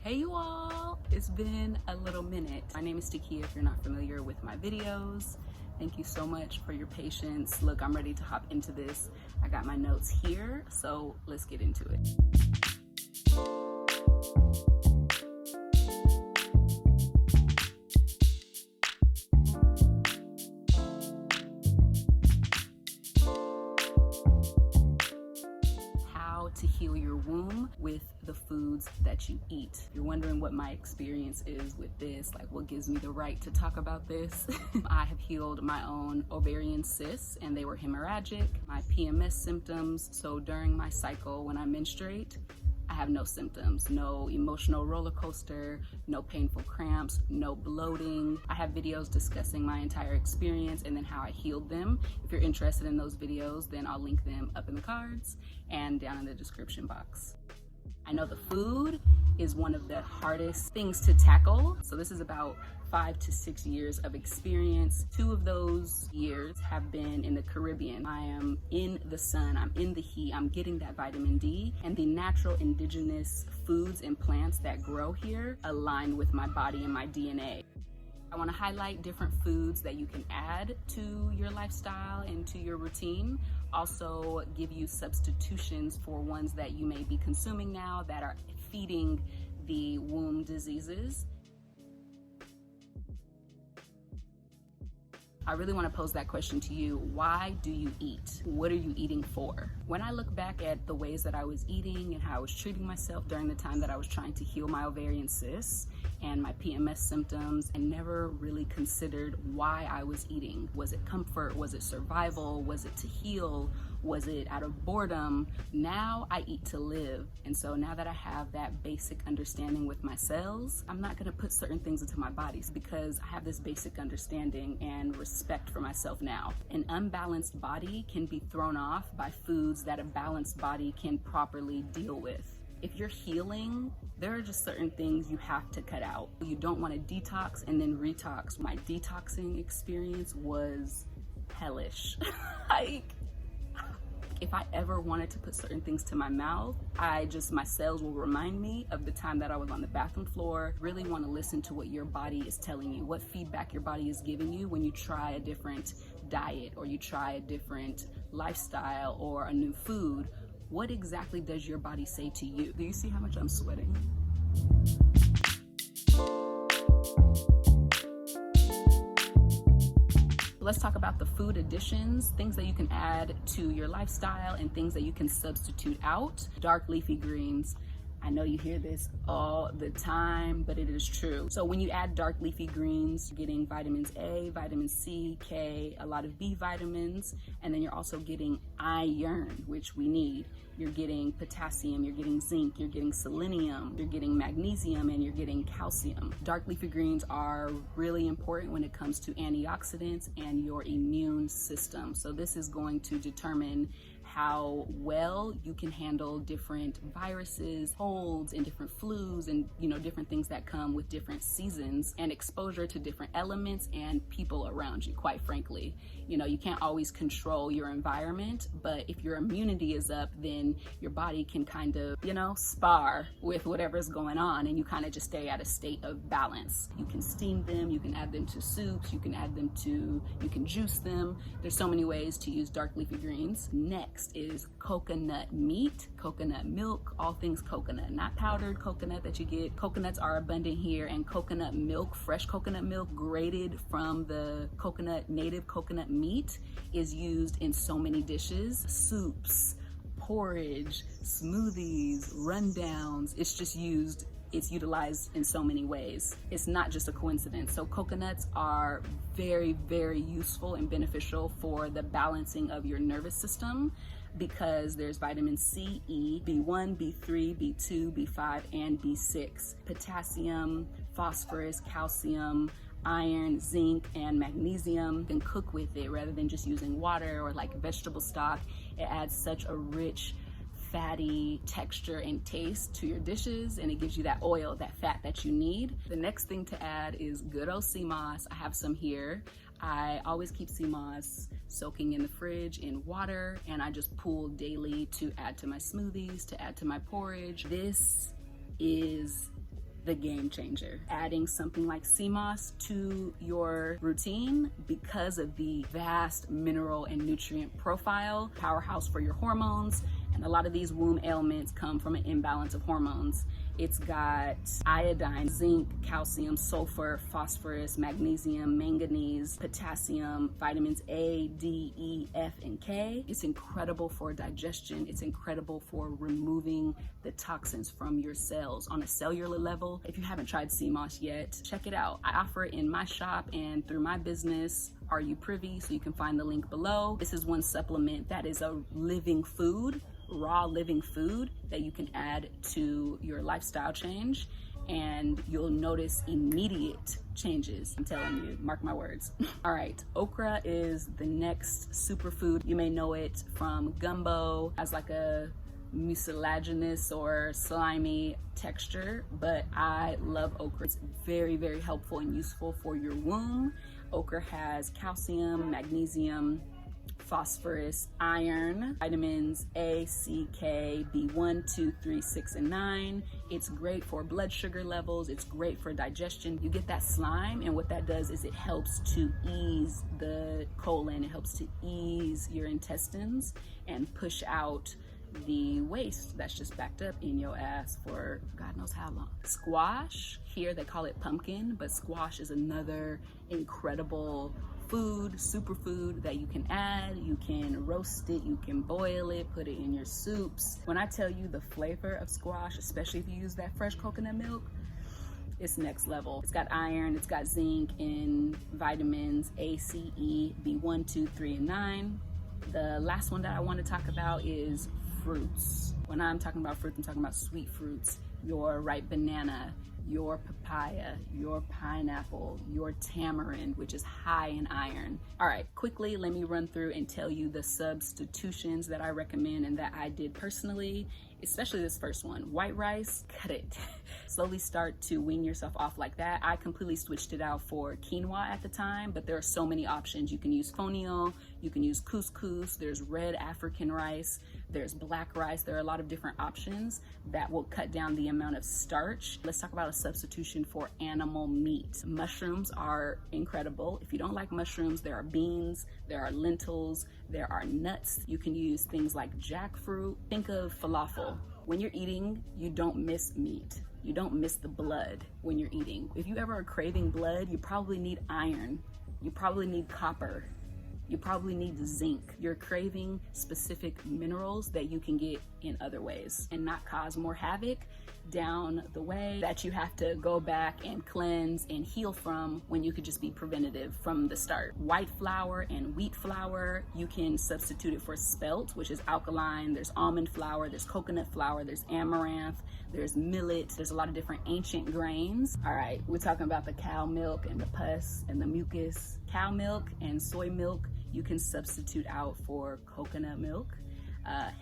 Hey you all, it's been a little minute. My name is Takia if you're not familiar with my videos. Thank you so much for your patience. Look, I'm ready to hop into this. I got my notes here, so let's get into it. To heal your womb with the foods that you eat. You're wondering what my experience is with this, like what gives me the right to talk about this. I have healed my own ovarian cysts and they were hemorrhagic, my PMS symptoms. So during my cycle, when I menstruate, I have no symptoms, no emotional roller coaster, no painful cramps, no bloating. I have videos discussing my entire experience and then how I healed them. If you're interested in those videos, then I'll link them up in the cards and down in the description box. I know the food is one of the hardest things to tackle. So this is about 5 to 6 years of experience. 2 of those years have been in the Caribbean. I am in the sun, I'm in the heat, I'm getting that vitamin D, and the natural indigenous foods and plants that grow here align with my body and my DNA. I want to highlight different foods that you can add to your lifestyle and to your routine. Also give you substitutions for ones that you may be consuming now that are feeding the womb diseases. I really want to pose that question to you. Why do you eat? What are you eating for? When I look back at the ways that I was eating and how I was treating myself during the time that I was trying to heal my ovarian cysts and my PMS symptoms, I never really considered why I was eating. Was it comfort? Was it survival? Was it to heal? Was it out of boredom? Now I eat to live. And so now that I have that basic understanding with my cells, I'm not gonna put certain things into my body because I have this basic understanding and respect for myself now. An unbalanced body can be thrown off by foods that a balanced body can properly deal with. If you're healing, there are just certain things you have to cut out. You don't want to detox and then retox. My detoxing experience was hellish. If I ever wanted to put certain things to my mouth, my cells will remind me of the time that I was on the bathroom floor. Really want to listen to what your body is telling you, what feedback your body is giving you when you try a different diet or you try a different lifestyle or a new food. What exactly does your body say to you? Do you see how much I'm sweating? Let's talk about the food additions, things that you can add to your lifestyle and things that you can substitute out. Dark leafy greens. I know you hear this all the time, but it is true. So when you add dark leafy greens, you're getting vitamins A, vitamin C, K, a lot of B vitamins, and then you're also getting iron, which we need. You're getting potassium, you're getting zinc, you're getting selenium, you're getting magnesium, and you're getting calcium. Dark leafy greens are really important when it comes to antioxidants and your immune system. So this is going to determine how well you can handle different viruses, colds, and different flus, and different things that come with different seasons and exposure to different elements and people around you, quite frankly. You can't always control your environment, but if your immunity is up, then your body can kind of, spar with whatever's going on, and you kind of just stay at a state of balance. You can steam them, you can add them to soups, you can juice them. There's so many ways to use dark leafy greens. Next is coconut meat, coconut milk, all things coconut, not powdered coconut that you get. Coconuts are abundant here, and coconut milk, fresh coconut milk grated from the native coconut meat is used in so many dishes, soups, porridge, smoothies, rundowns. It's utilized in so many ways. It's not just a coincidence. So coconuts are very, very useful and beneficial for the balancing of your nervous system because there's vitamin C, E, B1, B3, B2, B5, and B6, potassium, phosphorus, calcium, iron, zinc, and magnesium. You can cook with it rather than just using water or like vegetable stock. It adds such a rich, fatty texture and taste to your dishes, and it gives you that oil, that fat that you need. The next thing to add is good old sea moss. I have some here. I always keep sea moss soaking in the fridge in water, and I just pull daily to add to my smoothies, to add to my porridge. This is the game changer. Adding something like sea moss to your routine, because of the vast mineral and nutrient profile, powerhouse for your hormones. And a lot of these womb ailments come from an imbalance of hormones. It's got iodine, zinc, calcium, sulfur, phosphorus, magnesium, manganese, potassium, vitamins A, D, E, F, and K. It's incredible for digestion. It's incredible for removing the toxins from your cells on a cellular level. If you haven't tried sea moss yet, check it out. I offer it in my shop and through my business, Are You Privy? So you can find the link below. This is one supplement that is a living food, raw living food that you can add to your lifestyle change, and you'll notice immediate changes. I'm telling you, mark my words. All right, okra is the next superfood. You may know it from gumbo as like a mucilaginous or slimy texture, but I love okra. It's very, very helpful and useful for your womb. Okra has calcium, magnesium, phosphorus, iron, vitamins A, C, K, B1, 2, 3, 6, and 9. It's great for blood sugar levels. It's great for digestion. You get that slime, and what that does is it helps to ease the colon. It helps to ease your intestines and push out the waste that's just backed up in your ass for God knows how long. Squash, here they call it pumpkin, but squash is another incredible food, superfood that you can add. You can roast it, you can boil it, put it in your soups. When I tell you the flavor of squash, especially if you use that fresh coconut milk, it's next level. It's got iron, it's got zinc, and vitamins A, C, E, B1, 2, 3, and 9. The last one that I want to talk about is fruits. When I'm talking about fruits, I'm talking about sweet fruits. Your ripe banana, your papaya, your pineapple, your tamarind, which is high in iron. All right, quickly, let me run through and tell you the substitutions that I recommend and that I did personally, especially this first one. White rice, cut it. Slowly start to wean yourself off like that. I completely switched it out for quinoa at the time, but there are so many options. You can use fonio, you can use couscous, there's red African rice, there's black rice. There are a lot of different options that will cut down the amount of starch. Let's talk about a substitution for animal meat. Mushrooms are incredible. If you don't like mushrooms, there are beans, there are lentils, there are nuts. You can use things like jackfruit. Think of falafel. When you're eating, you don't miss meat. You don't miss the blood when you're eating. If you ever are craving blood, you probably need iron. You probably need copper. You probably need zinc. You're craving specific minerals that you can get in other ways and not cause more havoc down the way that you have to go back and cleanse and heal from, when you could just be preventative from the start. White flour and wheat flour, you can substitute it for spelt, which is alkaline. There's almond flour, there's coconut flour, there's amaranth, there's millet. There's a lot of different ancient grains. All right, we're talking about the cow milk and the pus and the mucus. Cow milk and soy milk, you can substitute out for coconut milk.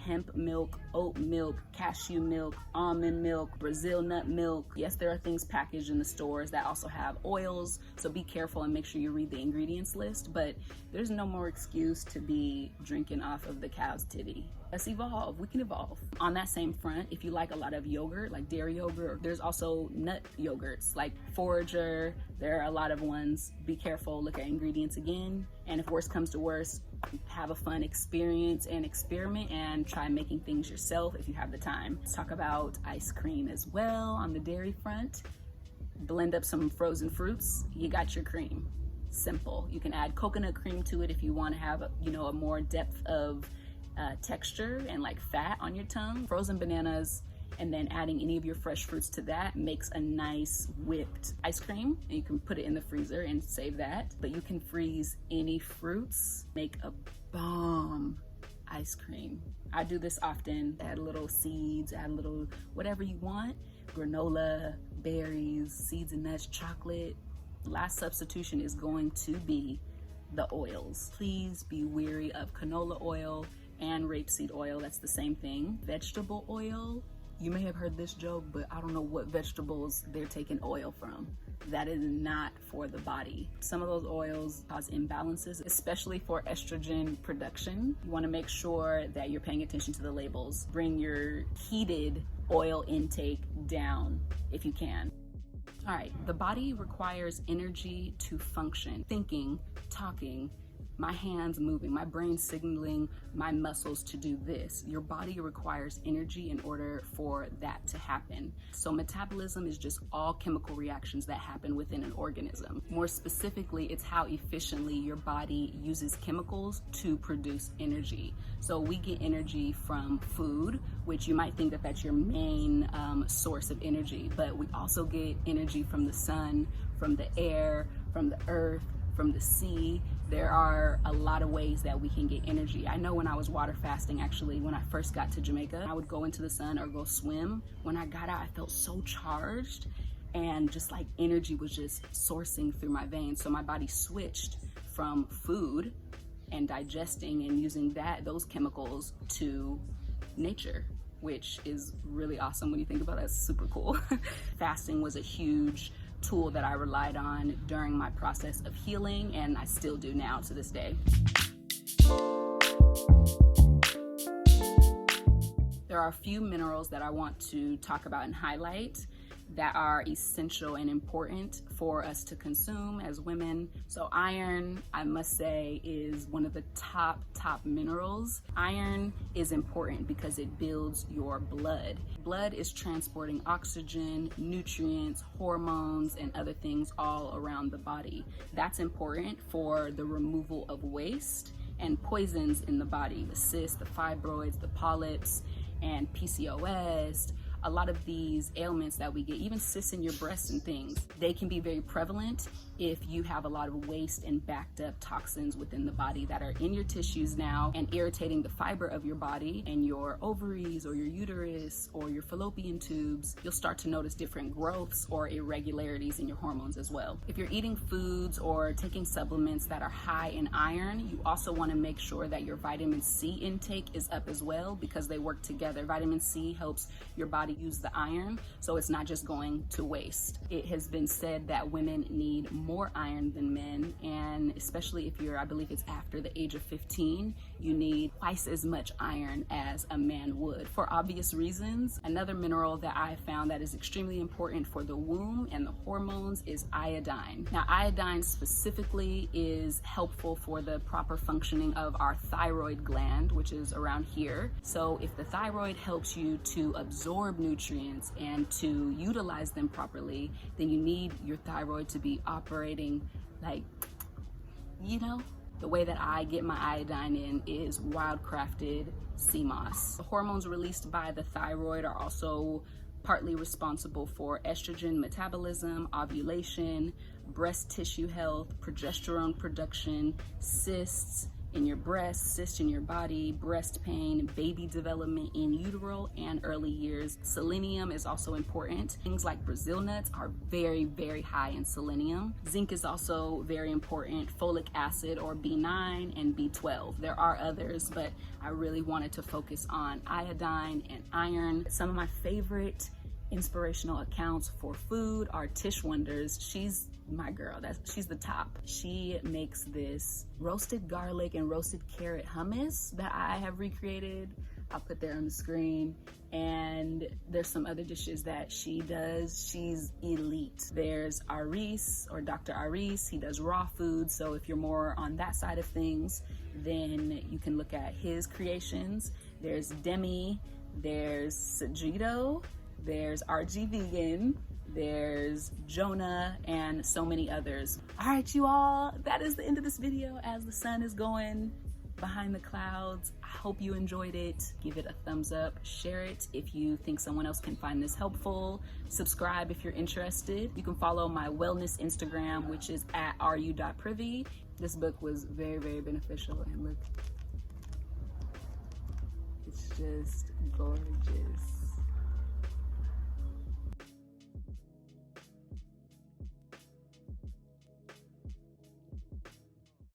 Hemp milk, oat milk, cashew milk, almond milk, Brazil nut milk. Yes, there are things packaged in the stores that also have oils, so be careful and make sure you read the ingredients list, but there's no more excuse to be drinking off of the cow's titty. Let's evolve. We can evolve. On that same front, if you like a lot of yogurt, like dairy yogurt, there's also nut yogurts like Forager. There are a lot of ones. Be careful, look at ingredients again. And if worse comes to worse, have a fun experience and experiment and try making things yourself if you have the time. Let's talk about ice cream as well on the dairy front. Blend up some frozen fruits, you got your cream. Simple. You can add coconut cream to it if you want to have a more depth of texture and like fat on your tongue. Frozen bananas, and then adding any of your fresh fruits to that makes a nice whipped ice cream. And you can put it in the freezer and save that, but you can freeze any fruits, make a bomb ice cream. I do this often. Add little seeds, add a little whatever you want, granola, berries, seeds and nuts, chocolate. Last substitution is going to be the oils. Please be wary of canola oil and rapeseed oil. That's the same thing. Vegetable oil, you may have heard this joke, but I don't know what vegetables they're taking oil from. That is not for the body. Some of those oils cause imbalances, especially for estrogen production. You want to make sure that you're paying attention to the labels. Bring your heated oil intake down if you can. All right, the body requires energy to function. Thinking, talking, my hands moving, my brain signaling my muscles to do this. Your body requires energy in order for that to happen. So metabolism is just all chemical reactions that happen within an organism. More specifically, it's how efficiently your body uses chemicals to produce energy. So we get energy from food, which you might think that that's your main source of energy, but we also get energy from the sun, from the air, from the earth, from the sea. There are a lot of ways that we can get energy. I know when I was water fasting, actually, when I first got to Jamaica, I would go into the sun or go swim. When I got out, I felt so charged and just like energy was just sourcing through my veins. So my body switched from food and digesting and using those chemicals to nature, which is really awesome when you think about it. It's super cool. Fasting was a huge tool that I relied on during my process of healing, and I still do now to this day. There are a few minerals that I want to talk about and highlight that are essential and important for us to consume as women. So iron, I must say, is one of the top minerals. Iron is important because it builds your blood. Blood is transporting oxygen, nutrients, hormones, and other things all around the body. That's important for the removal of waste and poisons in the body, the cysts, the fibroids, the polyps, and PCOS. A lot of these ailments that we get, even cysts in your breasts and things, they can be very prevalent if you have a lot of waste and backed up toxins within the body that are in your tissues now and irritating the fiber of your body and your ovaries or your uterus or your fallopian tubes. You'll start to notice different growths or irregularities in your hormones as well. If you're eating foods or taking supplements that are high in iron, you also want to make sure that your vitamin C intake is up as well, because they work together. Vitamin C helps your body use the iron, so it's not just going to waste. It has been said that women need more iron than men, and especially if you're, I believe it's after the age of 15, you need twice as much iron as a man would, for obvious reasons. Another mineral that I found that is extremely important for the womb and the hormones is iodine. Now, iodine specifically is helpful for the proper functioning of our thyroid gland, which is around here. So if the thyroid helps you to absorb nutrients and to utilize them properly, then you need your thyroid to be operating like, you know. The way that I get my iodine in is wildcrafted sea moss. The hormones released by the thyroid are also partly responsible for estrogen metabolism, ovulation, breast tissue health, progesterone production, cysts in your breasts, cysts in your body, breast pain, baby development in utero and early years. Selenium is also important. Things like Brazil nuts are very, very high in selenium. Zinc is also very important. Folic acid, or B9 and B12. There are others, but I really wanted to focus on iodine and iron. Some of my favorite inspirational accounts for food are Tish Wonders. She's my girl. She's the top. She makes this roasted garlic and roasted carrot hummus that I have recreated. I'll put there on the screen. And there's some other dishes that she does. She's elite. There's Aris, or Dr. Aris. He does raw food. So if you're more on that side of things, then you can look at his creations. There's Demi, there's Sajito, there's RG Vegan, there's Jonah, and so many others. All right, you all, that is the end of this video as the sun is going behind the clouds. I hope you enjoyed it. Give it a thumbs up, share it if you think someone else can find this helpful. Subscribe if you're interested. You can follow my wellness Instagram, which is @ru.privy. This book was very, very beneficial, and look, it's just gorgeous.